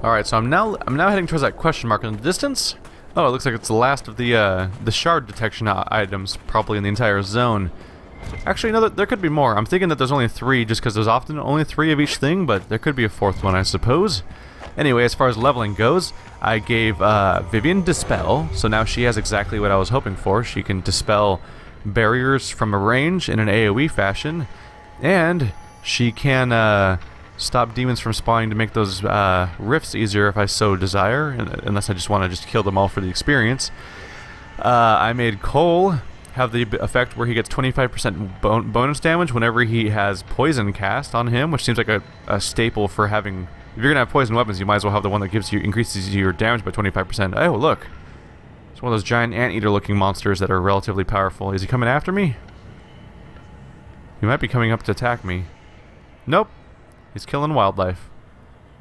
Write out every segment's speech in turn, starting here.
Alright, so I'm now heading towards that question mark in the distance. Oh, it looks like it's the last of the shard detection items, probably in the entire zone. Actually, no, there could be more. I'm thinking that there's only 3, just because there's often only 3 of each thing, but there could be a 4th one, I suppose. Anyway, as far as leveling goes, I gave Vivian Dispel, so now she has exactly what I was hoping for. She can dispel barriers from a range in an AoE fashion, and she can stop demons from spawning to make those rifts easier if I so desire, unless I just want to just kill them all for the experience. I made Cole have the effect where he gets 25% bonus damage whenever he has poison cast on him, which seems like a staple for having... If you're gonna have poison weapons, you might as well have the one that increases your damage by 25%. Oh, look! It's one of those giant anteater-looking monsters that are relatively powerful. Is he coming after me? He might be coming up to attack me. Nope. He's killing wildlife.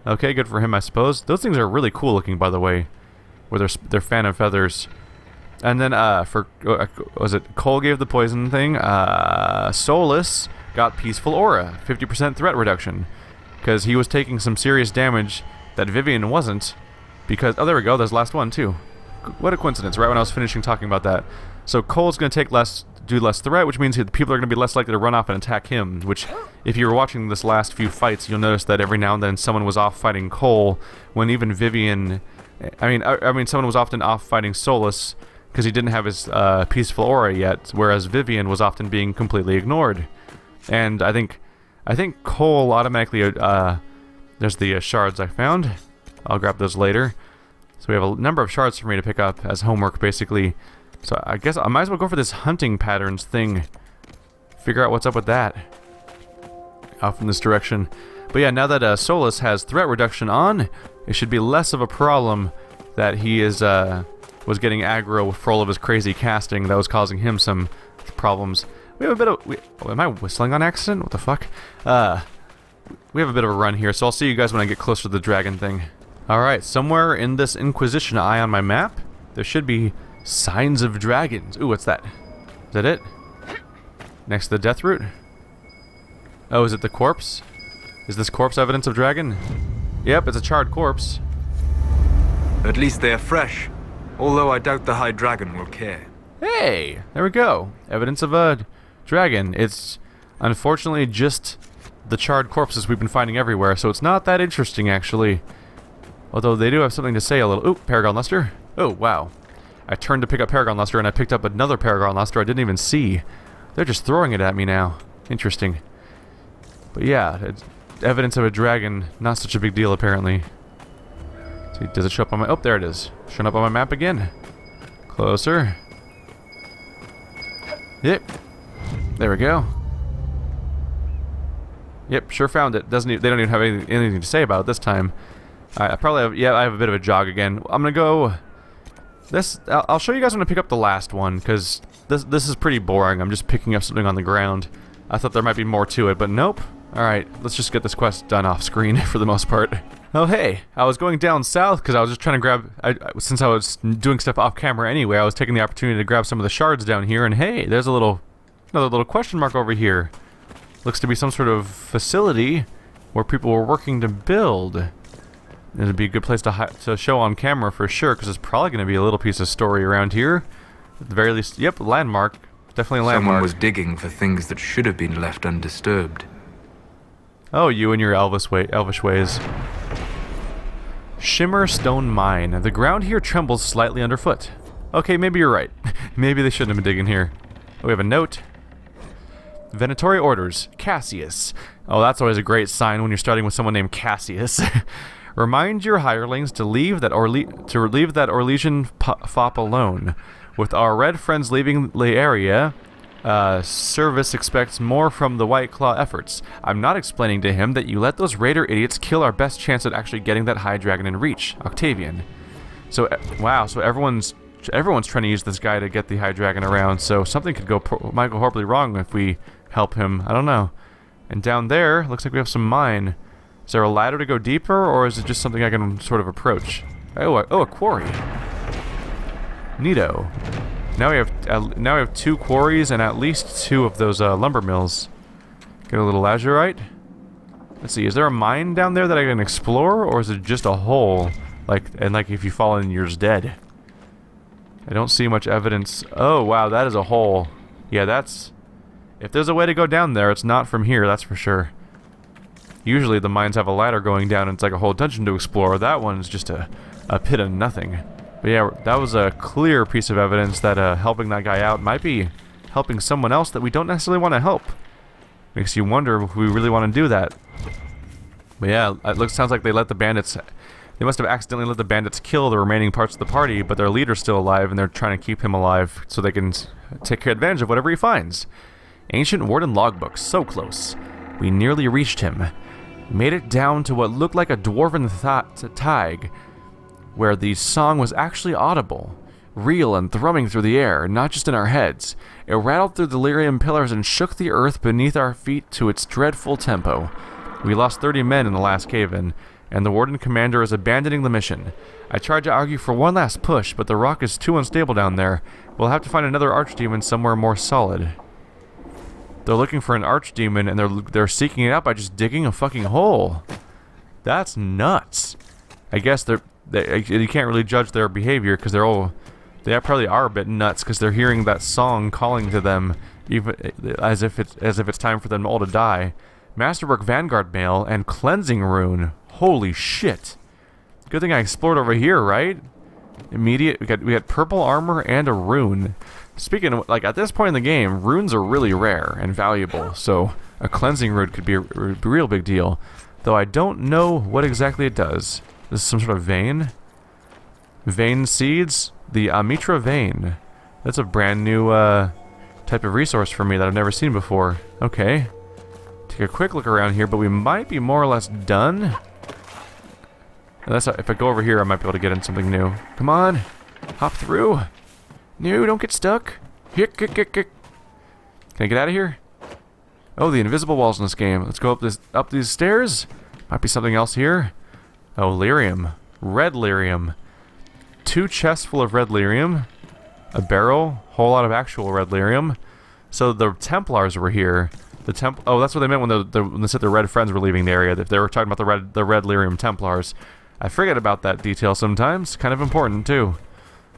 Okay, good for him, I suppose. Those things are really cool looking, by the way. With their fan of feathers. And then, was it Cole gave the poison thing? Solus got Peaceful Aura. 50% threat reduction. Because he was taking some serious damage that Vivian wasn't. Because, oh, there we go, there's the last one, too. What a coincidence, right when I was finishing talking about that. So Cole's going to do less threat, which means people are going to be less likely to run off and attack him, which, if you were watching this last few fights, you'll notice that every now and then someone was off fighting Cole, when even Vivian... I mean, someone was often off fighting Solus, because he didn't have his Peaceful Aura yet, whereas Vivian was often being completely ignored. And I think Cole automatically... there's the shards I found. I'll grab those later. So we have a number of shards for me to pick up as homework, basically. So I guess I might as well go for this hunting patterns thing. Figure out what's up with that. Off in this direction. But yeah, now that Solus has threat reduction on, it should be less of a problem that he was getting aggro for all of his crazy casting that was causing him some problems. We have a bit of... am I whistling on accident? What the fuck? We have a bit of a run here, so I'll see you guys when I get closer to the dragon thing. Alright, somewhere in this Inquisition eye on my map, there should be signs of dragons. Ooh, what's that? Is that it? Next to the death root? Oh, is it the corpse? Is this corpse evidence of dragon? Yep, it's a charred corpse. At least they are fresh, although I doubt the High Dragon will care. Hey, there we go. Evidence of a dragon. It's unfortunately just the charred corpses we've been finding everywhere, so it's not that interesting, actually. Although they do have something to say a little. Ooh, Paragon Luster. Oh, wow. I turned to pick up Paragon Luster, and I picked up another Paragon Luster I didn't even see. They're just throwing it at me now. Interesting. But yeah, it's evidence of a dragon. Not such a big deal, apparently. See, does it show up on my... Oh, there it is. Showing up on my map again. Closer. Yep. There we go. Yep, sure found it. They don't even have anything to say about it this time. I probably have... Yeah, I have a bit of a jog again. I'm gonna go... I'll show you guys when I pick up the last one, because this is pretty boring. I'm just picking up something on the ground. I thought there might be more to it, but nope. Alright, let's just get this quest done off screen for the most part. Oh hey, I was going down south because I was just trying to grab... since I was doing stuff off camera anyway, I was taking the opportunity to grab some of the shards down here, and hey, there's another little question mark over here. Looks to be some sort of facility where people were working to build. It'd be a good place to show on camera for sure, because there's probably going to be a little piece of story around here. At the very least, yep, landmark. Definitely a landmark. Someone was digging for things that should have been left undisturbed. Oh, you and your elvish ways. Shimmer Stone Mine. The ground here trembles slightly underfoot. Okay, maybe you're right. Maybe they shouldn't have been digging here. Oh, we have a note. Venatory orders. Cassius. Oh, that's always a great sign when you're starting with someone named Cassius. Remind your hirelings to leave that Orlesian fop alone. With our red friends leaving the area, Service expects more from the White Claw efforts. I'm not explaining to him that you let those raider idiots kill our best chance at actually getting that High Dragon in reach, Octavian. So, wow, so everyone's trying to use this guy to get the High Dragon around, so something might go horribly wrong if we help him. I don't know. And down there, looks like we have some mine. Is there a ladder to go deeper, or is it just something I can sort of approach? Oh, a quarry. Neato. Now we have 2 quarries and at least 2 of those lumber mills. Get a little lazurite. Let's see, is there a mine down there that I can explore, or is it just a hole? Like, and like if you fall in, you're just dead. I don't see much evidence. Oh, wow, that is a hole. Yeah, that's... If there's a way to go down there, it's not from here, that's for sure. Usually the mines have a ladder going down and it's like a whole dungeon to explore. That one's just a pit of nothing. But yeah, that was a clear piece of evidence that helping that guy out might be helping someone else that we don't necessarily want to help. Makes you wonder if we really want to do that. But yeah, sounds like they let the bandits... They must have accidentally let the bandits kill the remaining parts of the party, but their leader's still alive and they're trying to keep him alive so they can take advantage of whatever he finds. Ancient warden logbook, so close. We nearly reached him. Made it down to what looked like a dwarven thaig, where the song was actually audible, real and thrumming through the air, not just in our heads. It rattled through the lyrium pillars and shook the earth beneath our feet to its dreadful tempo. We lost 30 men in the last cave-in, and the warden commander is abandoning the mission. I tried to argue for one last push, but the rock is too unstable down there. We'll have to find another archdemon somewhere more solid. They're looking for an archdemon, and they're seeking it out by just digging a fucking hole. That's nuts. I guess you can't really judge their behavior because they probably are a bit nuts because they're hearing that song calling to them, even as if it's time for them all to die. Masterwork Vanguard Mail and Cleansing Rune. Holy shit! Good thing I explored over here, right? We got purple armor and a rune. Speaking of, like, at this point in the game, runes are really rare and valuable, so a cleansing rune could be a real big deal. Though I don't know what exactly it does. This is some sort of vein? Vein seeds? The Amitra vein. That's a brand new type of resource for me that I've never seen before. Okay. Take a quick look around here, but we might be more or less done. Unless if I go over here, I might be able to get in something new. Come on! Hop through! No, don't get stuck! Hick. Can I get out of here? Oh, the invisible walls in this game. Let's go up these stairs. Might be something else here. Oh, lyrium. Red lyrium. 2 chests full of red lyrium. A barrel. Whole lot of actual red lyrium. So the Templars were here. Oh, that's what they meant when they said the red friends were leaving the area. If they were talking about the red lyrium Templars. I forget about that detail sometimes. Kind of important too.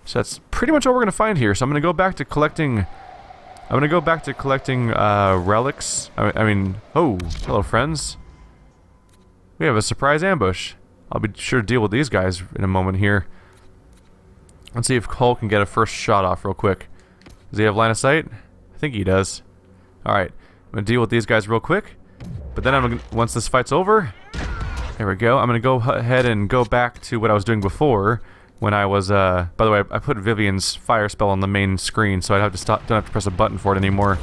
So that's pretty much all we're gonna find here. So I'm gonna go back to collecting. Relics. Oh, hello friends. We have a surprise ambush. I'll be sure to deal with these guys in a moment here. Let's see if Cole can get a first shot off real quick. Does he have line of sight? I think he does. All right, I'm gonna deal with these guys real quick. But then once this fight's over. There we go. I'm going to go ahead and go back to what I was doing before when I was, by the way, I put Vivian's fire spell on the main screen so don't have to press a button for it anymore.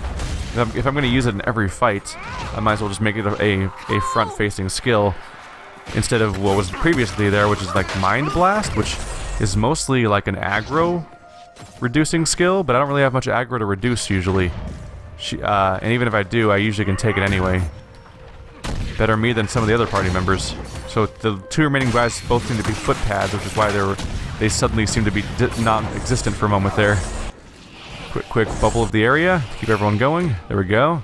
If I'm going to use it in every fight, I might as well just make it a front-facing skill instead of what was previously there, which is like Mind Blast, which is mostly like an aggro reducing skill, but I don't really have much aggro to reduce usually. And even if I do, I usually can take it anyway. Better me than some of the other party members. So the 2 remaining guys both seem to be foot pads, which is why they suddenly seem to be non-existent for a moment there. Quick bubble of the area to keep everyone going. There we go.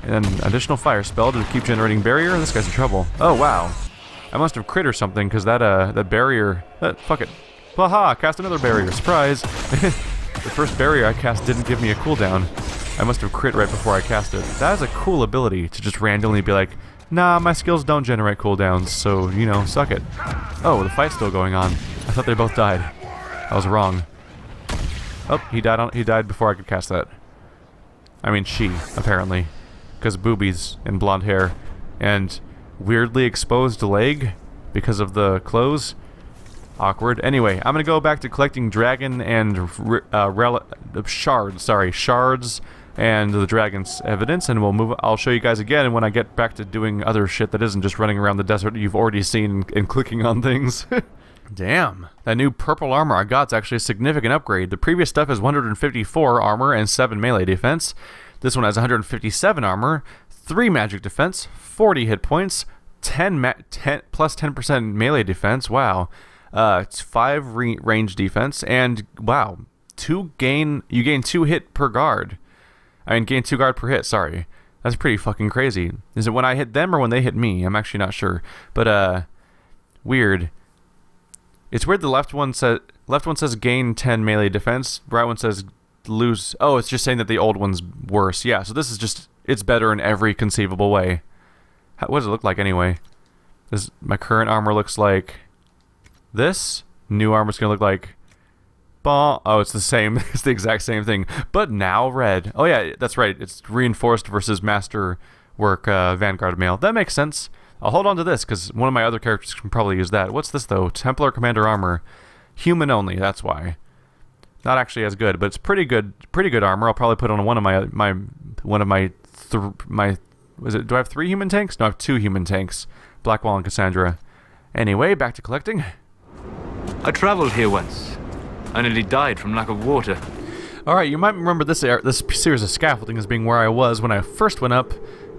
And then additional fire spell to keep generating barrier. This guy's in trouble. Oh wow, I must have crit or something because that barrier. Fuck it. Haha! Cast another barrier. Surprise! The first barrier I cast didn't give me a cooldown. I must have crit right before I cast it. That is a cool ability to just randomly be like, nah, my skills don't generate cooldowns, so, you know, suck it. Oh, the fight's still going on. I thought they both died. I was wrong. Oh, he died before I could cast that. I mean, she, apparently. Because boobies and blonde hair. And weirdly exposed leg because of the clothes. Awkward. Anyway, I'm gonna go back to collecting dragon and shards and the dragon's evidence, and we'll move. I'll show you guys again when I get back to doing other shit that isn't just running around the desert you've already seen and clicking on things. Damn, that new purple armor I got's actually a significant upgrade. The previous stuff is 154 armor and 7 melee defense. This one has 157 armor, 3 magic defense, 40 hit points, 10 plus 10% melee defense. Wow. It's 5 range defense, and wow, you gain 2 hit per guard. I mean, gain 2 guard per hit, sorry. That's pretty fucking crazy. Is it when I hit them or when they hit me? I'm actually not sure. But, weird. It's weird the left one says gain 10 melee defense, right one says lose. Oh, it's just saying that the old one's worse. Yeah, so this is just, it's better in every conceivable way. What does it look like anyway? My current armor looks like this. New armor's gonna look like... Oh, it's the same. It's the exact same thing, but now red. Oh yeah, that's right. It's reinforced versus masterwork Vanguard mail. That makes sense. I'll hold on to this because one of my other characters can probably use that. What's this though? Templar Commander armor, human only. That's why. Not actually as good, but it's pretty good. Pretty good armor. I'll probably put on one of my is it? Do I have 3 human tanks? No, I have 2 human tanks. Blackwall and Cassandra. Anyway, back to collecting. I traveled here once. I nearly died from lack of water. Alright, you might remember this series of scaffolding as being where I was when I first went up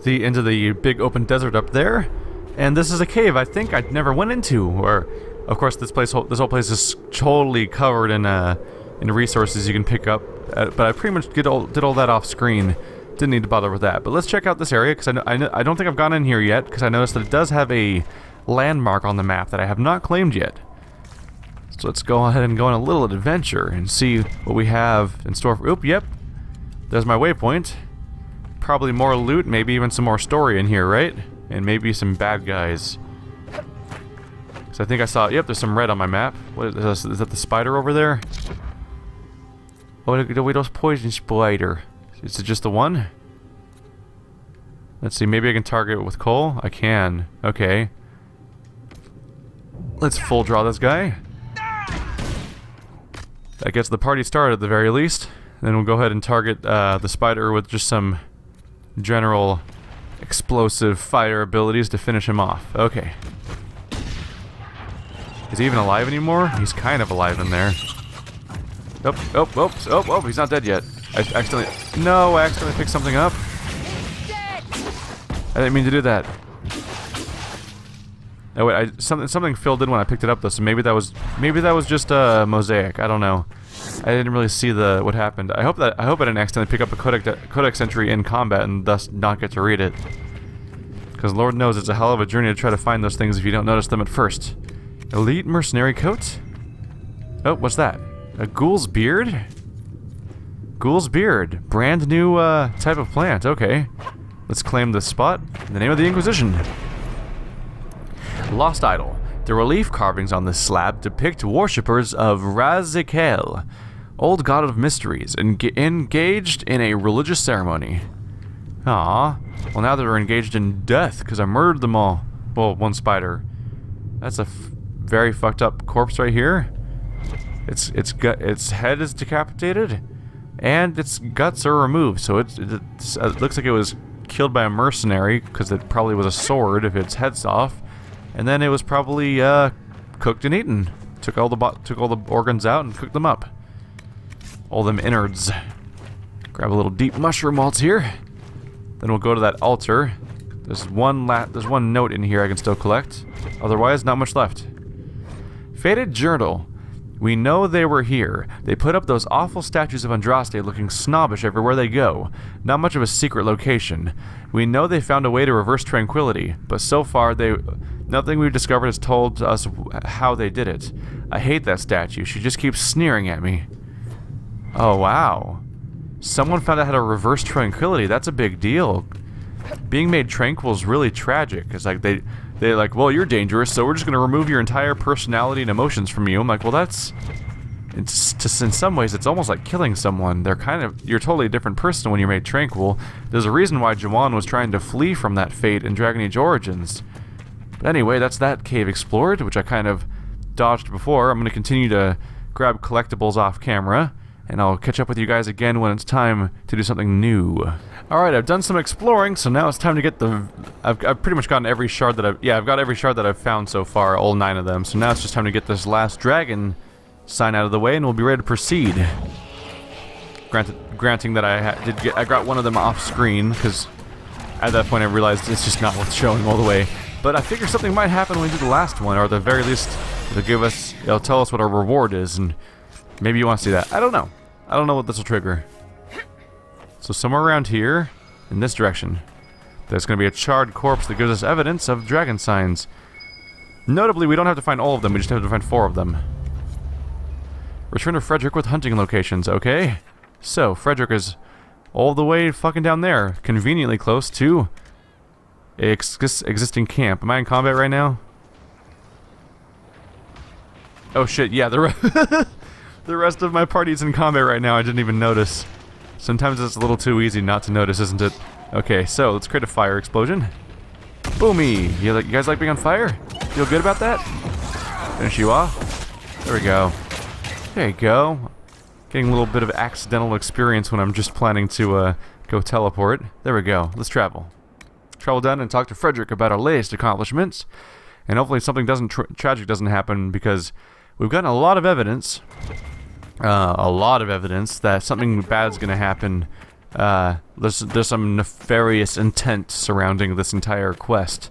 into the big open desert up there. And this is a cave I think I never went into. Or, of course, this whole place is totally covered in resources you can pick up. But I pretty much did all that off screen. Didn't need to bother with that. But let's check out this area because I don't think I've gone in here yet because I noticed that it does have a landmark on the map that I have not claimed yet. So let's go ahead and go on a little adventure and see what we have in store for... Oop, yep. There's my waypoint. Probably more loot, maybe even some more story in here, right? And maybe some bad guys. So I think I saw... Yep, there's some red on my map. What is this? Is that the spider over there? Oh, look at those poison spider. Is it just the one? Let's see, maybe I can target it with coal? I can. Okay. Let's full draw this guy. That gets the party started at the very least. Then we'll go ahead and target the spider with just some general explosive fire abilities to finish him off. Okay. Is he even alive anymore? He's kind of alive in there. Oh, he's not dead yet. I accidentally picked something up. I didn't mean to do that. Oh wait, something filled in when I picked it up though, so maybe that was just a mosaic. I don't know. I didn't really see what happened. I hope I didn't accidentally pick up a codex entry in combat and thus not get to read it. Because Lord knows it's a hell of a journey to try to find those things if you don't notice them at first. Elite mercenary coat? Oh, what's that? A ghoul's beard? Ghoul's beard. Brand new type of plant. Okay. Let's claim this spot in the name of the Inquisition. Lost Idol. The relief carvings on this slab depict worshippers of Razikel, old god of mysteries, engaged in a religious ceremony. Ah, well now they're engaged in death because I murdered them all. Well, one spider. That's a very fucked up corpse right here. Its head is decapitated, and its guts are removed. So it looks like it was killed by a mercenary because it probably was a sword if its head's off. And then it was probably cooked and eaten. Took all the organs out and cooked them up. All them innards. Grab a little deep mushroom waltz here. Then we'll go to that altar. There's one note in here I can still collect. Otherwise, not much left. Faded journal. We know they were here. They put up those awful statues of Andraste looking snobbish everywhere they go. Not much of a secret location. We know they found a way to reverse tranquility, but so far nothing we've discovered has told us how they did it. I hate that statue. She just keeps sneering at me. Oh, wow. Someone found out how to reverse tranquility. That's a big deal. Being made tranquil is really tragic. It's like they're like, well, you're dangerous, so we're just going to remove your entire personality and emotions from you. I'm like, well, it's just, in some ways, it's almost like killing someone. You're totally a different person when you're made tranquil. There's a reason why Jawan was trying to flee from that fate in Dragon Age Origins. But anyway, that's that cave explored, which I kind of dodged before. I'm going to continue to grab collectibles off camera, and I'll catch up with you guys again when it's time to do something new. Alright, I've done some exploring, so now it's time to get I've pretty much gotten every shard that I've got every shard that I've found so far, all 9 of them. So now it's just time to get this last dragon sign out of the way, and we'll be ready to proceed. Granting that I got one of them off screen, because at that point I realized it's just not worth showing all the way. But I figure something might happen when we do the last one, or at the very least, it'll tell us what our reward is, and maybe you want to see that. I don't know. I don't know what this will trigger. So somewhere around here, in this direction. There's going to be a charred corpse that gives us evidence of dragon signs. Notably, we don't have to find all of them, we just have to find 4 of them. Return to Frederick with hunting locations, okay? So, Frederick is all the way fucking down there, conveniently close to a existing camp. Am I in combat right now? Oh shit, yeah, the rest of my party's in combat right now, I didn't even notice. Sometimes it's a little too easy not to notice, isn't it? Okay, so let's create a fire explosion. Boomy! You guys like being on fire? Feel good about that? Finish you off. There we go. There you go. Getting a little bit of accidental experience when I'm just planning to go teleport. There we go. Let's travel. Travel down and talk to Frederick about our latest accomplishments. And hopefully something tragic doesn't happen, because we've gotten a lot of evidence. That something bad's gonna happen. There's some nefarious intent surrounding this entire quest.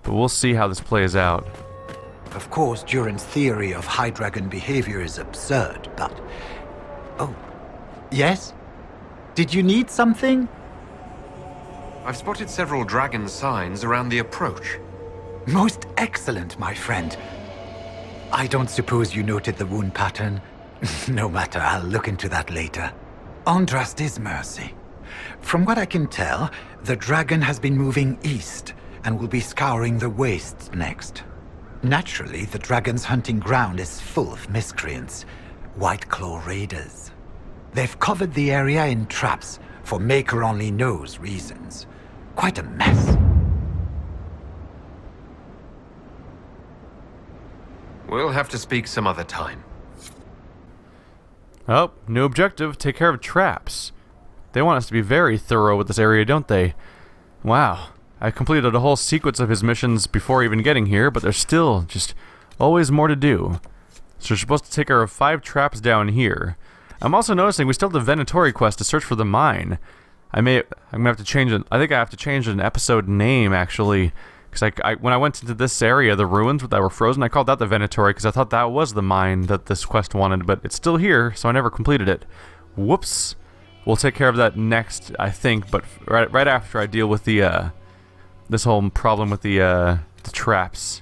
But we'll see how this plays out. Of course, Duran's theory of high dragon behavior is absurd, but... Oh. Yes? Did you need something? I've spotted several dragon signs around the approach. Most excellent, my friend. I don't suppose you noted the wound pattern? No matter, I'll look into that later. Andras's mercy. From what I can tell, the dragon has been moving east and will be scouring the wastes next. Naturally, the dragon's hunting ground is full of miscreants, White Claw raiders. They've covered the area in traps for maker-only-knows reasons. Quite a mess. We'll have to speak some other time. Oh, new objective, take care of traps. They want us to be very thorough with this area, don't they? Wow. I completed a whole sequence of his missions before even getting here, but there's still just always more to do. So we're supposed to take care of 5 traps down here. I'm also noticing we still have the Venatori quest to search for the mine. I'm gonna have to change it. I think I have to change an episode name, actually. Because when I went into this area, the ruins that were frozen, I called that the Venatori because I thought that was the mine that this quest wanted, but it's still here, so I never completed it. Whoops. We'll take care of that next, I think, but right after I deal with the this whole problem with the traps.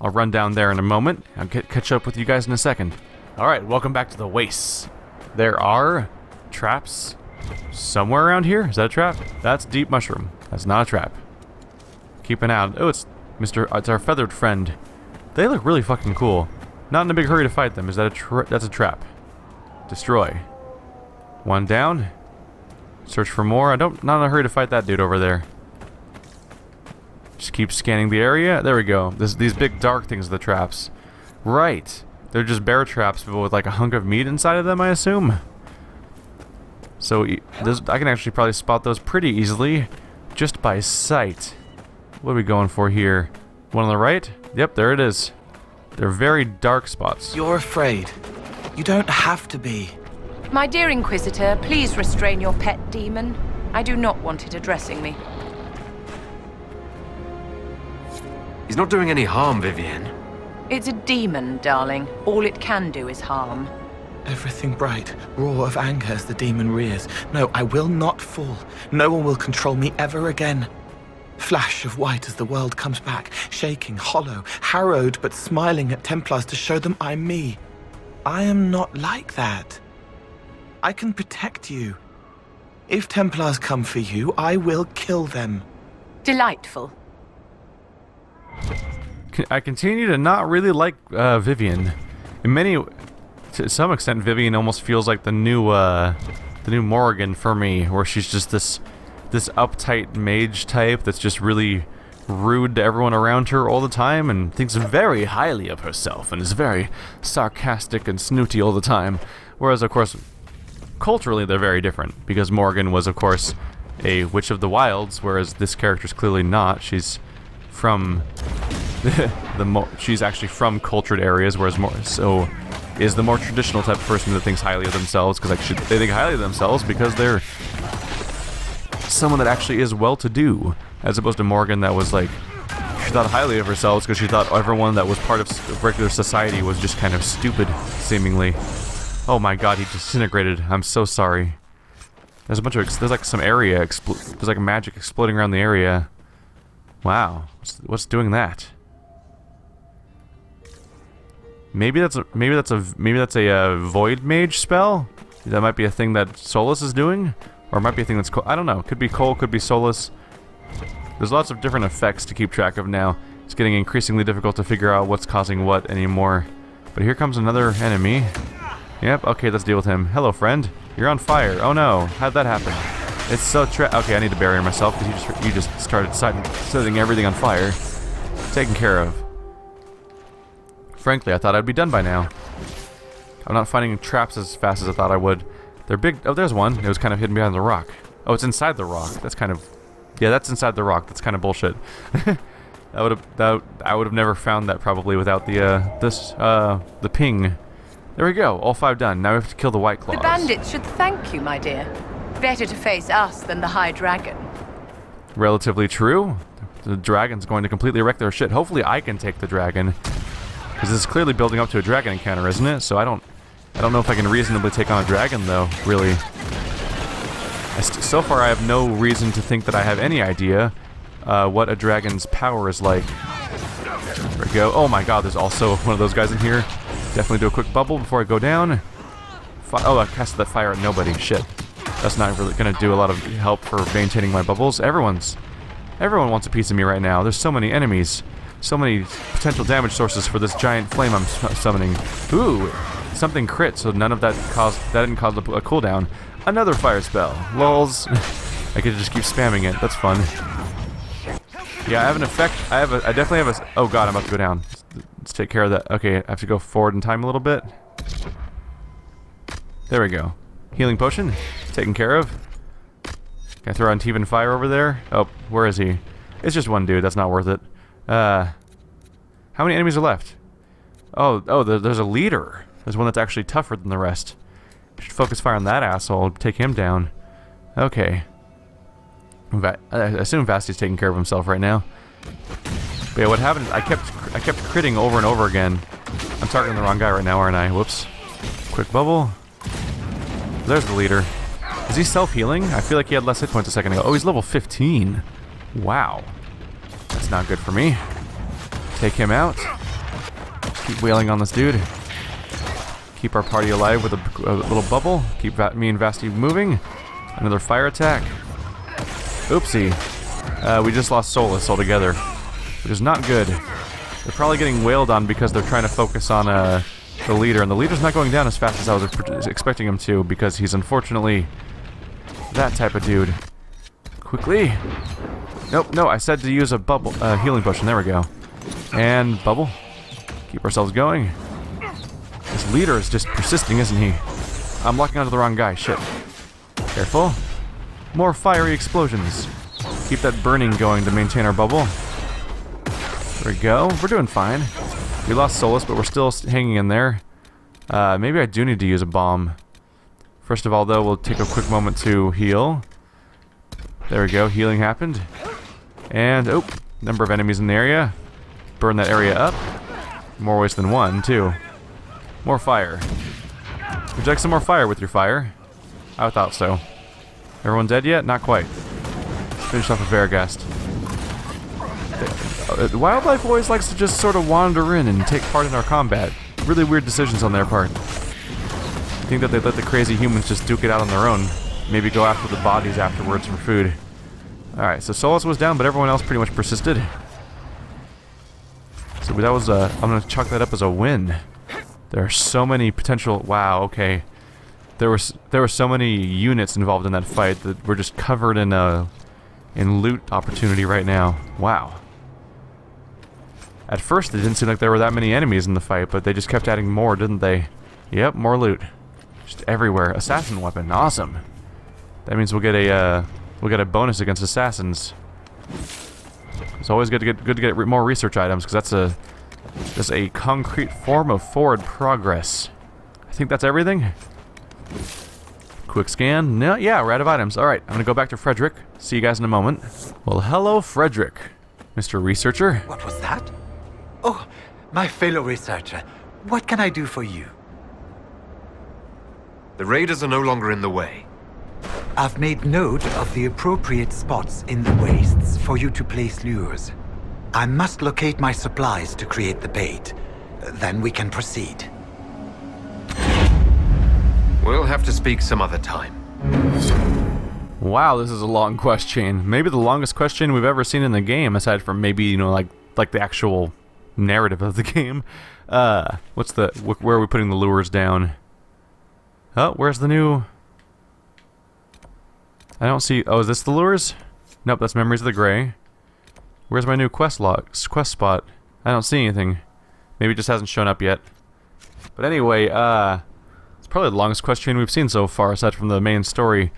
I'll run down there in a moment. I'll catch up with you guys in a second. Alright, welcome back to the wastes. There are traps somewhere around here. Is that a trap? That's Deep Mushroom. That's not a trap. Keep an eye out. Oh, it's our feathered friend. They look really fucking cool. Not in a big hurry to fight them. Is that that's a trap. Destroy. One down. Search for more. Not in a hurry to fight that dude over there. Just keep scanning the area. There we go. These big dark things are the traps. Right. They're just bear traps, but with like a hunk of meat inside of them, I assume. So I can actually probably spot those pretty easily, just by sight. What are we going for here? One on the right? Yep, there it is. They're very dark spots. You're afraid. You don't have to be. My dear Inquisitor, please restrain your pet demon. I do not want it addressing me. He's not doing any harm, Vivienne. It's a demon, darling. All it can do is harm. Everything bright, roar of anger as the demon rears. No, I will not fall. No one will control me ever again. Flash of white as the world comes back, shaking, hollow, harrowed but smiling at Templars to show them I'm me. I am not like that. I can protect you. If Templars come for you, I will kill them. Delightful. I continue to not really like Vivienne. To some extent, Vivienne almost feels like the new Morrigan for me, where she's just this uptight mage type that's just really rude to everyone around her all the time and thinks very highly of herself and is very sarcastic and snooty all the time. Whereas, of course, culturally they're very different, because Morrigan was, of course, a Witch of the Wilds, whereas this character's clearly not. She's from she's actually from cultured areas, whereas is the more traditional type of person that thinks highly of themselves, because they think highly of themselves because they're someone that actually is well-to-do, as opposed to Morgan that was like, she thought highly of herself because she thought everyone that was part of regular society was just kind of stupid, seemingly. Oh my god, he disintegrated. I'm so sorry. There's a bunch of, there's like some area, there's like magic exploding around the area. Wow, what's doing that? Maybe that's a void mage spell. That might be a thing that Solus is doing, or it might be a thing that's I don't know. Could be Cole, could be Solus. There's lots of different effects to keep track of now. It's getting increasingly difficult to figure out what's causing what anymore. But here comes another enemy. Yep. Okay, let's deal with him. Hello, friend. You're on fire. Oh no, how'd that happen? It's so okay, I need to barrier myself because you just started setting everything on fire. Taken care of. Frankly, I thought I'd be done by now. I'm not finding traps as fast as I thought I would. They're big. Oh, there's one. It was kind of hidden behind the rock. Oh, it's inside the rock. That's kind of... Yeah, that's inside the rock. That's kind of bullshit. I would have never found that probably without the ping. There we go. All 5 done. Now we have to kill the White Claws. The bandits should thank you, my dear. Better to face us than the High Dragon. Relatively true. The dragon's going to completely wreck their shit. Hopefully I can take the dragon. Because this is clearly building up to a dragon encounter, isn't it? So I don't know if I can reasonably take on a dragon, though, really. So far I have no reason to think that I have any idea what a dragon's power is like. There we go. Oh my god, there's also one of those guys in here. Definitely do a quick bubble before I go down. Oh, I casted that fire at nobody. Shit. That's not really going to do a lot of help for maintaining my bubbles. Everyone wants a piece of me right now. There's so many enemies. So many potential damage sources for this giant flame I'm summoning. Ooh, something crit, so none of that didn't cause a cooldown. Another fire spell. Lols. I could just keep spamming it. That's fun. Yeah, I have an effect. I definitely have a... Oh god, I'm about to go down. Let's take care of that. Okay, I have to go forward in time a little bit. There we go. Healing potion. Taken care of. Can I throw on Teven fire over there? Oh, where is he? It's just one dude. That's not worth it. How many enemies are left? Oh, there's a leader. There's one that's actually tougher than the rest. Should focus fire on that asshole. Take him down. Okay. I assume Vasti's taking care of himself right now. But yeah, what happened is I kept critting over and over again. I'm targeting the wrong guy right now, aren't I? Whoops. Quick bubble. There's the leader. Is he self-healing? I feel like he had less hit points a second ago. Oh, he's level 15. Wow. That's not good for me. Take him out. Keep wailing on this dude. Keep our party alive with a little bubble. Keep me and Vasti moving. Another fire attack. Oopsie. We just lost Solus altogether, which is not good. They're probably getting wailed on because they're trying to focus on the leader, and the leader's not going down as fast as I was expecting him to, because he's unfortunately that type of dude. Quickly. Nope, no, I said to use a bubble, healing potion. There we go. And bubble. Keep ourselves going. This leader is just persisting, isn't he? I'm locking onto the wrong guy. Shit. Careful. More fiery explosions. Keep that burning going to maintain our bubble. There we go. We're doing fine. We lost Solus, but we're still hanging in there. Maybe I do need to use a bomb. First of all, though, we'll take a quick moment to heal. There we go. Healing happened. And, oh, number of enemies in the area. Burn that area up. More ways than one, too. More fire. Would you like some more fire with your fire? I thought so. Everyone dead yet? Not quite. Let's finish off with Varagast. Wildlife always likes to just sort of wander in and take part in our combat. Really weird decisions on their part. I think that they let the crazy humans just duke it out on their own. Maybe go after the bodies afterwards for food. Alright, so Solus was down, but everyone else pretty much persisted. So that was I'm gonna chalk that up as a win. There are so many potential... Wow, okay. There were so many units involved in that fight that we're just covered in loot opportunity right now. Wow. At first, it didn't seem like there were that many enemies in the fight, but they just kept adding more, didn't they? Yep, more loot. Just everywhere. Assassin weapon, awesome. That means we'll get a bonus against assassins. It's always good to get more research items, because that's a concrete form of forward progress. I think that's everything. Quick scan. No, yeah, we're out of items. Alright, I'm gonna go back to Frederick. See you guys in a moment. Well, hello, Frederick. Mr. Researcher. What was that? Oh, my fellow researcher. What can I do for you? The raiders are no longer in the way. I've made note of the appropriate spots in the wastes for you to place lures. I must locate my supplies to create the bait. Then we can proceed. We'll have to speak some other time. Wow, this is a long quest chain. Maybe the longest quest chain we've ever seen in the game, aside from maybe, you know, like the actual narrative of the game. Where are we putting the lures down? Oh, where's the new... I don't see... Oh, is this the lures? Nope, that's Memories of the Grey. Where's my new quest spot? I don't see anything. Maybe it just hasn't shown up yet. But anyway, it's probably the longest quest chain we've seen so far, aside from the main story.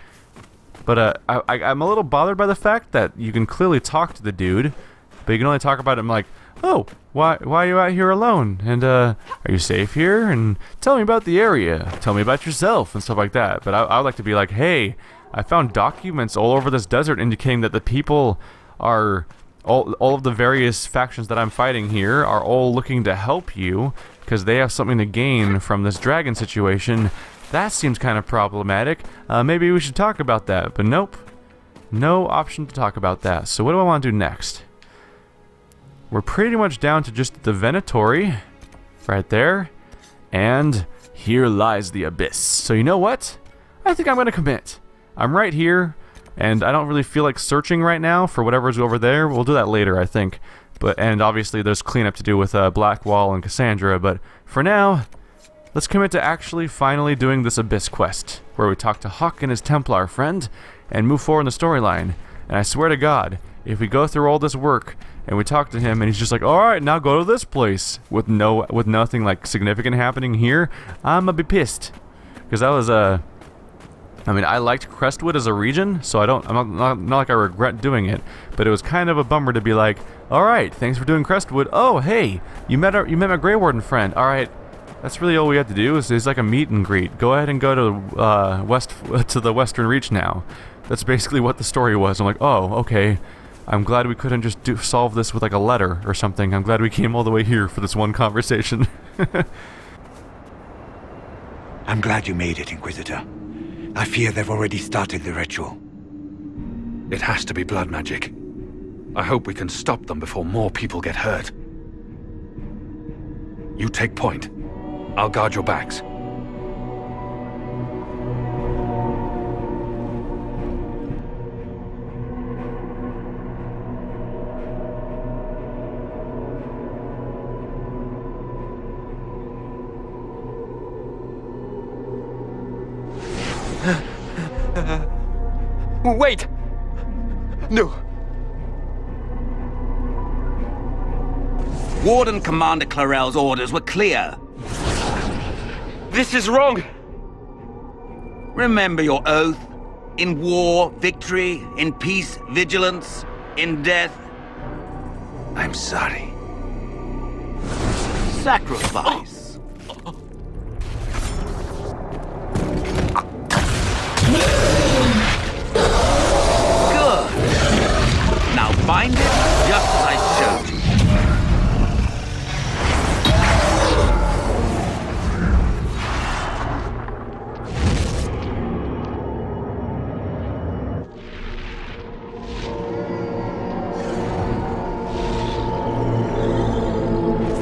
But I'm a little bothered by the fact that you can clearly talk to the dude, but you can only talk about him like, oh, why are you out here alone? And are you safe here? And tell me about the area. Tell me about yourself and stuff like that. But I would like to be like, hey, I found documents all over this desert indicating that the people are... All of the various factions that I'm fighting here are all looking to help you because they have something to gain from this dragon situation. That seems kind of problematic. Maybe we should talk about that, but nope. No option to talk about that. So what do I want to do next? We're pretty much down to just the Venatori right there. And here lies the abyss. So you know what? I think I'm going to commit. I'm right here. And I don't really feel like searching right now for whatever's over there. We'll do that later, I think. And obviously there's cleanup to do with Blackwall and Cassandra. But for now, let's commit to actually finally doing this Abyss quest, where we talk to Huck and his Templar friend, and move forward in the storyline. And I swear to God, if we go through all this work, and we talk to him, and he's just like, alright, now go to this place, with nothing like significant happening here, I'm gonna be pissed. Because that was I mean, I liked Crestwood as a region, so I'm not like I regret doing it, but it was kind of a bummer to be like, all right, thanks for doing Crestwood. Oh, hey, you met my Grey Warden friend. All right, that's really all we had to do. Is like a meet and greet. Go ahead and go to the Western Reach now. That's basically what the story was. I'm like, oh, okay. I'm glad we couldn't just solve this with like a letter or something. I'm glad we came all the way here for this one conversation. I'm glad you made it, Inquisitor. I fear they've already started the ritual. It has to be blood magic. I hope we can stop them before more people get hurt. You take point. I'll guard your backs. Wait! No. Warden Commander Clarel's orders were clear. This is wrong! Remember your oath. In war, victory. In peace, vigilance. In death... I'm sorry. sacrifice. Good. Now bind it just as I showed you.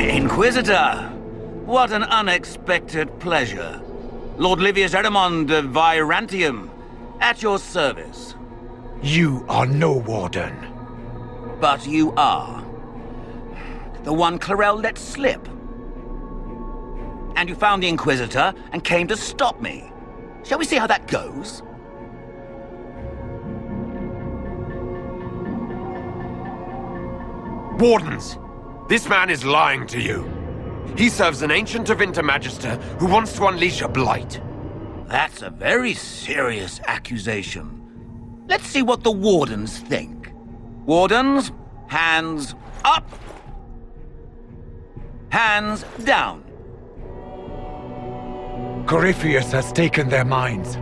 Inquisitor, what an unexpected pleasure. Lord Livius Erimond of Virantium, at your service. You are no warden. But you are. The one Clarel let slip. And you found the Inquisitor and came to stop me. Shall we see how that goes? Wardens! This man is lying to you. He serves an ancient of Intermagister who wants to unleash a blight. That's a very serious accusation. Let's see what the Wardens think. Wardens, hands up. Hands down. Corypheus has taken their minds.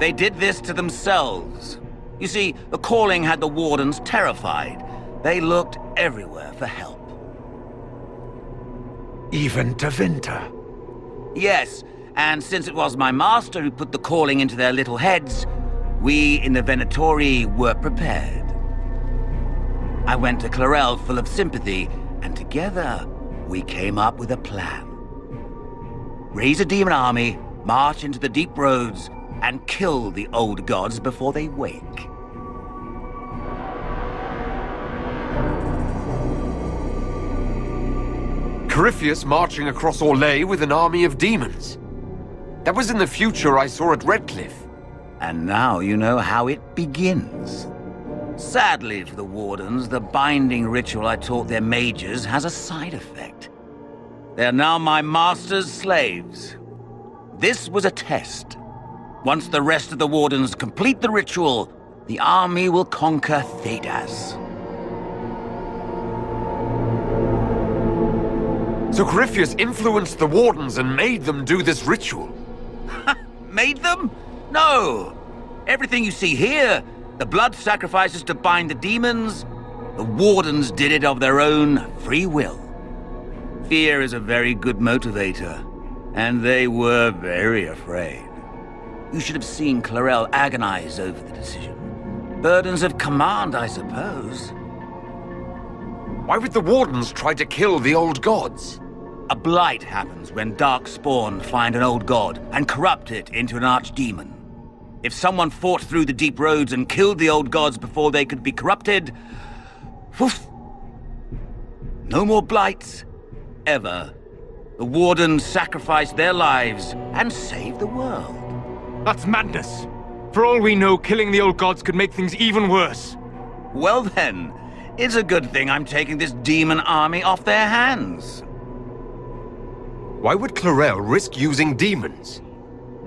They did this to themselves. You see, the calling had the Wardens terrified. They looked everywhere for help. Even to Winter. Yes, and since it was my master who put the calling into their little heads, we in the Venatori were prepared. I went to Clarel full of sympathy, and together we came up with a plan. Raise a demon army, march into the deep roads, and kill the old gods before they wake. Corypheus marching across Orlais with an army of demons. That was in the future I saw at Redcliffe. And now you know how it begins. Sadly for the Wardens, the binding ritual I taught their mages has a side effect. They are now my master's slaves. This was a test. Once the rest of the Wardens complete the ritual, the army will conquer Thedas. So Corypheus influenced the Wardens and made them do this ritual? Made them? No! Everything you see here, the blood sacrifices to bind the demons, the Wardens did it of their own free will. Fear is a very good motivator, and they were very afraid. You should have seen Clarel agonize over the decision. Burdens of command, I suppose. Why would the Wardens try to kill the old gods? A blight happens when Darkspawn find an old god and corrupt it into an archdemon. If someone fought through the deep roads and killed the old gods before they could be corrupted... Woof, no more blights. Ever. The Wardens sacrificed their lives and saved the world. That's madness. For all we know, killing the old gods could make things even worse. Well then, it's a good thing I'm taking this demon army off their hands. Why would Clarel risk using demons?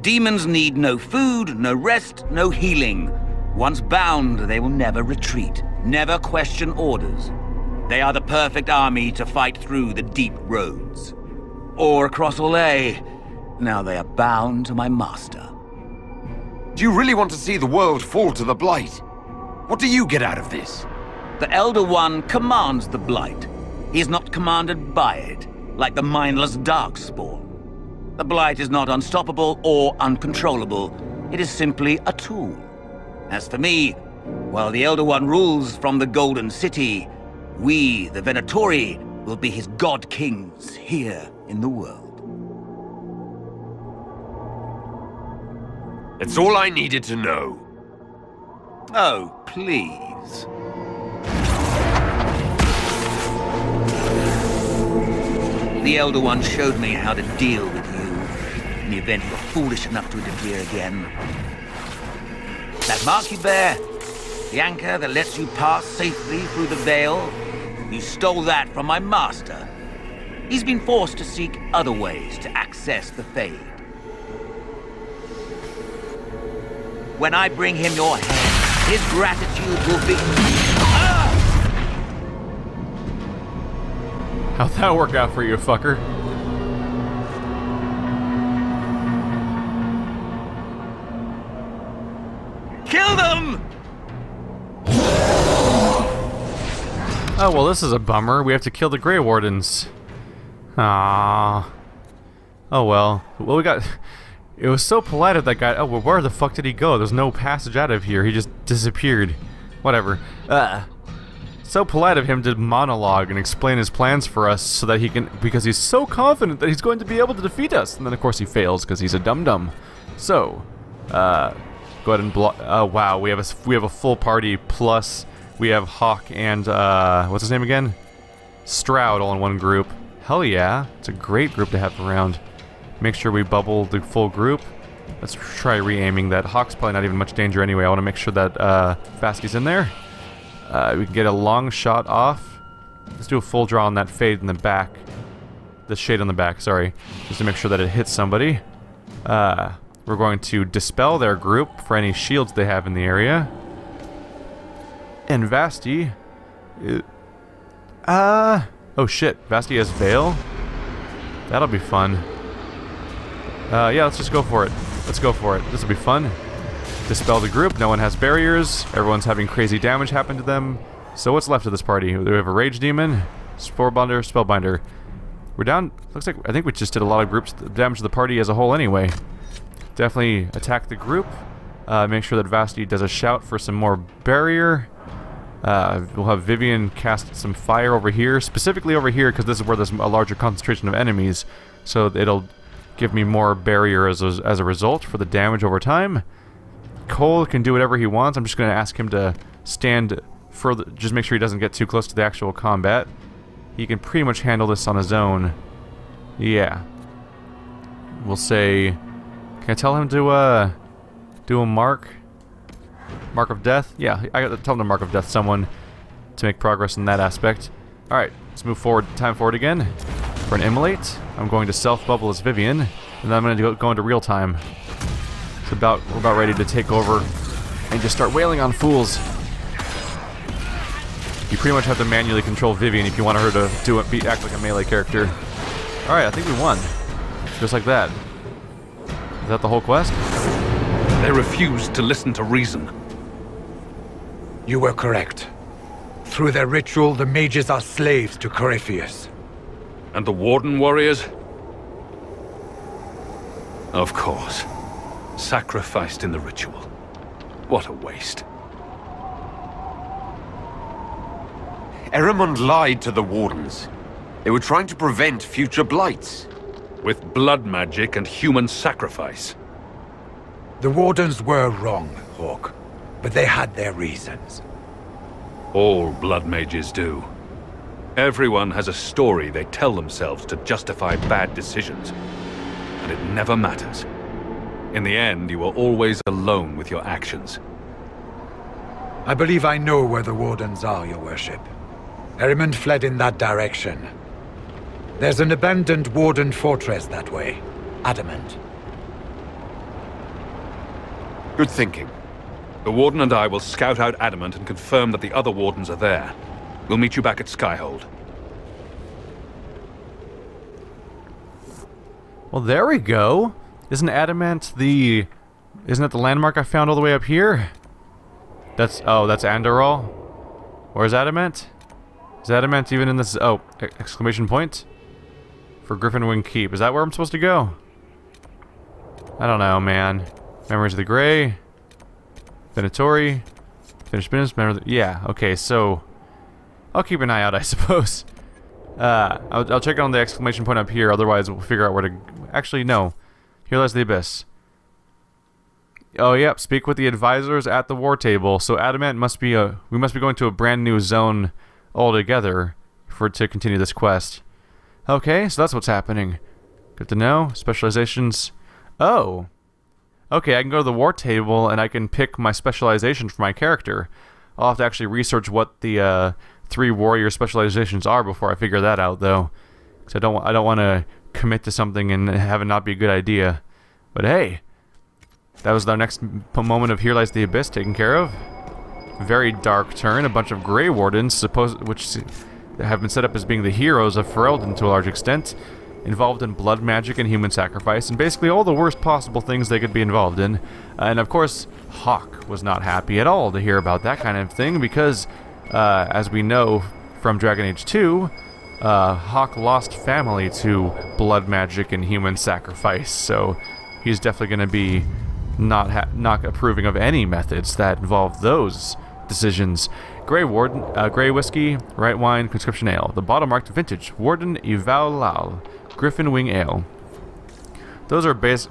Demons need no food, no rest, no healing. Once bound, they will never retreat, never question orders. They are the perfect army to fight through the deep roads. Or across Orlais. Now they are bound to my master. Do you really want to see the world fall to the Blight? What do you get out of this? The Elder One commands the Blight. He is not commanded by it, like the mindless Darkspawn. The Blight is not unstoppable or uncontrollable. It is simply a tool. As for me, while the Elder One rules from the Golden City, we, the Venatori, will be his god-kings here in the world. It's all I needed to know. Oh, please. The Elder One showed me how to deal with you in the event you were foolish enough to interfere again. That mark you bear, the anchor that lets you pass safely through the veil, you stole that from my master. He's been forced to seek other ways to access the Fade. When I bring him your head, his gratitude will be... How'd that work out for you, fucker? Kill them! Oh, well, this is a bummer. We have to kill the Grey Wardens. Ah. Oh, well. Well, we got... It was so polite of that guy. Oh, well, where the fuck did he go? There's no passage out of here. He just disappeared. Whatever. So polite of him to monologue and explain his plans for us so that he can... Because he's so confident that he's going to be able to defeat us. And then, of course, he fails because he's a dum-dum. So, go ahead and block... Oh, wow. We have a full party plus... We have Hawk and, what's his name again? Stroud all in one group. Hell yeah. It's a great group to have around. Make sure we bubble the full group. Let's try re-aiming that. Hawk's probably not even much danger anyway. I want to make sure that, Vaski's in there. We can get a long shot off. Let's do a full draw on that fade in the back. The shade on the back, sorry. Just to make sure that it hits somebody. We're going to dispel their group for any shields they have in the area. And Vasti... oh shit, Vasti has Veil? That'll be fun. Yeah, let's just go for it. Let's go for it. This will be fun. Dispel the group, no one has barriers, everyone's having crazy damage happen to them. So what's left of this party? We have a Rage Demon, Sporebinder, Spellbinder. We're down, looks like, I think we just did a lot of groups damage to the party as a whole anyway. Definitely attack the group. Make sure that Vasti does a shout for some more barrier. We'll have Vivian cast some fire over here, specifically over here, because this is where there's a larger concentration of enemies. So it'll give me more barrier as a result for the damage over time. Cole can do whatever he wants. I'm just going to ask him to stand further, just make sure he doesn't get too close to the actual combat. He can pretty much handle this on his own. Yeah. We'll say... Can I tell him to, do a mark? Mark of Death? Yeah, I got to tell him to Mark of Death someone to make progress in that aspect. Alright, let's move forward, time forward again. For an immolate, I'm going to self-bubble as Vivian, and then I'm going to go into real time. We're about ready to take over and just start wailing on fools. You pretty much have to manually control Vivian if you want her to act like a melee character. Alright, I think we won. Just like that. Is that the whole quest? They refused to listen to reason. You were correct. Through their ritual, the mages are slaves to Corypheus. And the Warden warriors? Of course. Sacrificed in the ritual. What a waste. Eramond lied to the Wardens. They were trying to prevent future blights. With blood magic and human sacrifice. The Wardens were wrong, Hawk, but they had their reasons. All blood mages do. Everyone has a story they tell themselves to justify bad decisions. And it never matters. In the end, you are always alone with your actions. I believe I know where the Wardens are, Your Worship. Eramond fled in that direction. There's an abandoned Warden fortress that way. Adamant. Good thinking. The Warden and I will scout out Adamant and confirm that the other Wardens are there. We'll meet you back at Skyhold. Well, there we go. Isn't Adamant the... Isn't it the landmark I found all the way up here? That's... Oh, that's Andorral? Where's Adamant? Is Adamant even in this... Oh, exclamation point? For Griffinwing Keep. Is that where I'm supposed to go? I don't know, man. Memories of the Grey. Venatori. Finished business. Yeah, okay, so... I'll keep an eye out, I suppose. I'll check on the exclamation point up here, otherwise we'll figure out where to... Actually, no. Here lies the Abyss. Oh, yep, speak with the advisors at the war table. So Adamant must be a... We must be going to a brand new zone altogether to continue this quest. Okay, so that's what's happening. Good to know. Specializations. Oh. Okay, I can go to the war table and I can pick my specialization for my character. I'll have to actually research what the 3 warrior specializations are before I figure that out, though. Because I don't want to commit to something and have it not be a good idea. But hey, that was our next moment of Here Lies the Abyss taken care of. Very dark turn. A bunch of Grey Wardens, which have been set up as being the heroes of Ferelden to a large extent, involved in blood magic and human sacrifice, and basically all the worst possible things they could be involved in. And of course, Hawk was not happy at all to hear about that kind of thing, because, as we know from Dragon Age 2, Hawk lost family to blood magic and human sacrifice, so he's definitely going to be not approving of any methods that involve those decisions. Grey Whiskey, Right Wine, Conscription Ale. The bottle marked Vintage, Warden Ivalal, Griffin Wing Ale. Those are based,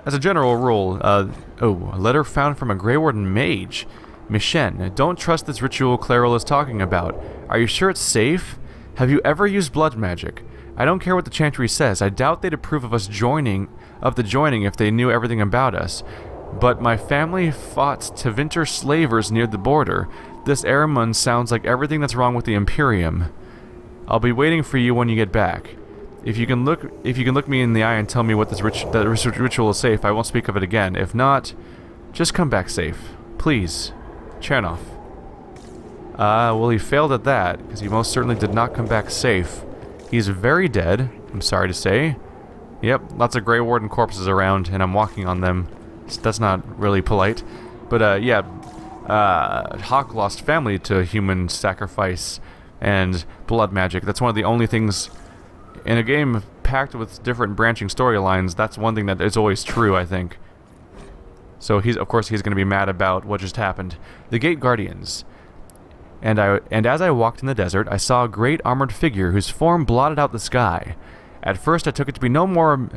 as a general rule, oh, a letter found from a Grey Warden mage. Michen, don't trust this ritual Clairol is talking about. Are you sure it's safe? Have you ever used blood magic? I don't care what the chantry says. I doubt they'd approve of us joining if they knew everything about us. But my family fought Tevinter slavers near the border. This Eramund sounds like everything that's wrong with the Imperium. I'll be waiting for you when you get back. If you can look me in the eye and tell me what this ritual is safe, I won't speak of it again. If not, just come back safe. Please. Chernoff. Well, he failed at that, because he most certainly did not come back safe. He's very dead, I'm sorry to say. Yep, lots of Grey Warden corpses around, and I'm walking on them. So that's not really polite. But, yeah, Hawk lost family to human sacrifice and blood magic. That's one of the only things in a game packed with different branching storylines. That's one thing that is always true, I think. So of course he's going to be mad about what just happened. The Gate Guardians. And as I walked in the desert, I saw a great armored figure whose form blotted out the sky. At first I took it to be no more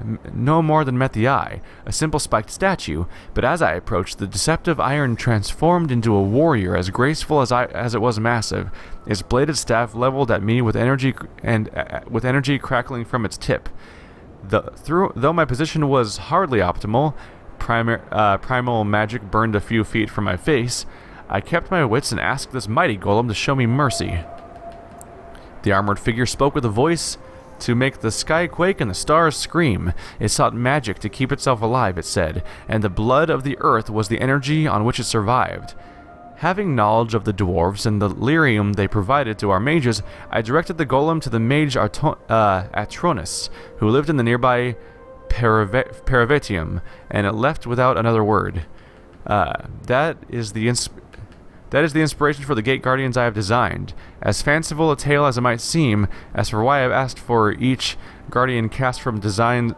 than met the eye, a simple spiked statue, but as I approached, the deceptive iron transformed into a warrior as graceful as it was massive, its bladed staff leveled at me with energy crackling from its tip. Though my position was hardly optimal, primal magic burned a few feet from my face, I kept my wits and asked this mighty golem to show me mercy. The armored figure spoke with a voice to make the sky quake and the stars scream. It sought magic to keep itself alive, it said, and the blood of the earth was the energy on which it survived. Having knowledge of the dwarves and the lyrium they provided to our mages, I directed the golem to the mage Atronus, who lived in the nearby Paravetium, and it left without another word. That is the inspiration for the Gate Guardians I have designed. As fanciful a tale as it might seem, as for why I have asked for each Guardian cast from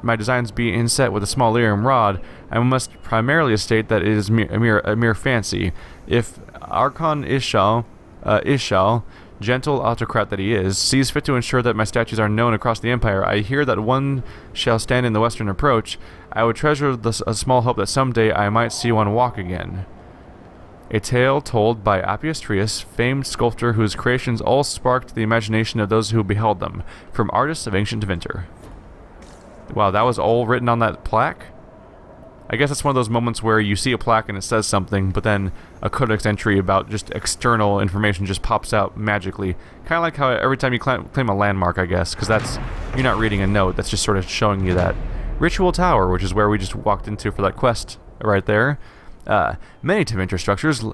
my designs be inset with a small lyrium rod, I must primarily state that it is a mere fancy. If Archon Ishal, gentle autocrat that he is, sees fit to ensure that my statues are known across the Empire, I hear that one shall stand in the western approach. I would treasure a small hope that someday I might see one walk again. A tale told by Appius Trius, famed sculptor whose creations all sparked the imagination of those who beheld them, from artists of ancient Vinter. Wow, that was all written on that plaque? I guess it's one of those moments where you see a plaque and it says something, but then a codex entry about just external information just pops out magically. Kind of like how every time you claim a landmark, I guess, because you're not reading a note, that's just sort of showing you that. Ritual Tower, which is where we just walked into for that quest right there. Many Tevinter structures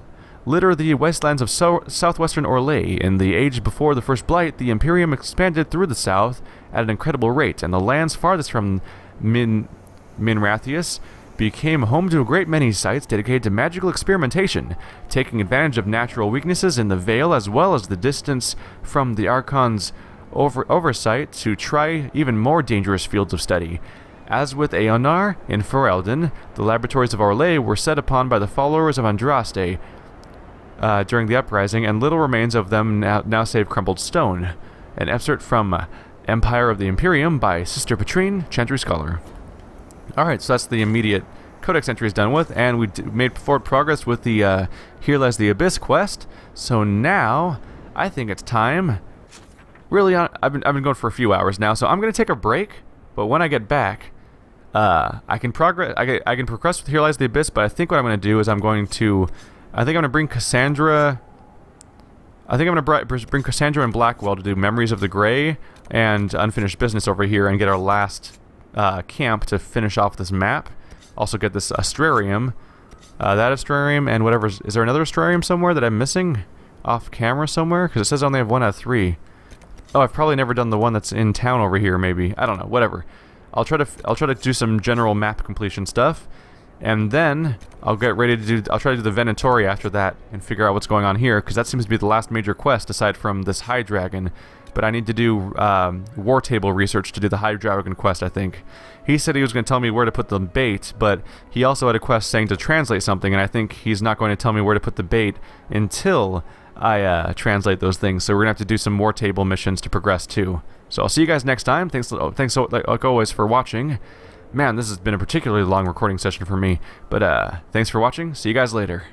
litter the wastelands of southwestern Orlais. In the age before the First Blight, the Imperium expanded through the south at an incredible rate, and the lands farthest from Minrathius became home to a great many sites dedicated to magical experimentation, taking advantage of natural weaknesses in the Vale as well as the distance from the Archon's oversight to try even more dangerous fields of study. As with Aonar in Ferelden, the laboratories of Orlais were set upon by the followers of Andraste during the uprising, and little remains of them now save crumbled stone. An excerpt from Empire of the Imperium by Sister Petrine, Chantry Scholar. Alright, so that's the immediate codex entries done with, and we made forward progress with the Here Lies the Abyss quest. So now, I think it's time. Really, I've been going for a few hours now, so I'm going to take a break, but when I get back, I can progress with Here Lies the Abyss, but I think what I'm going to do is I think I'm going to bring Cassandra. I think I'm going to bring Cassandra and Blackwell to do Memories of the Grey and Unfinished Business over here and get our last camp to finish off this map. Also get this Astrarium, that Astrarium, and whatever. Is there another Astrarium somewhere that I'm missing off camera somewhere? Because it says I only have 1 out of 3. Oh, I've probably never done the one that's in town over here. Maybe, I don't know. Whatever. I'll try to do some general map completion stuff, and then I'll get ready to do. I'll try to do the Venatori after that and figure out what's going on here, because that seems to be the last major quest aside from this High Dragon. But I need to do war table research to do the High Dragon quest, I think. He said he was going to tell me where to put the bait, but he also had a quest saying to translate something, and I think he's not going to tell me where to put the bait until I translate those things. So we're going to have to do some war table missions to progress too. So I'll see you guys next time. Thanks like always for watching. Man, this has been a particularly long recording session for me. But thanks for watching. See you guys later.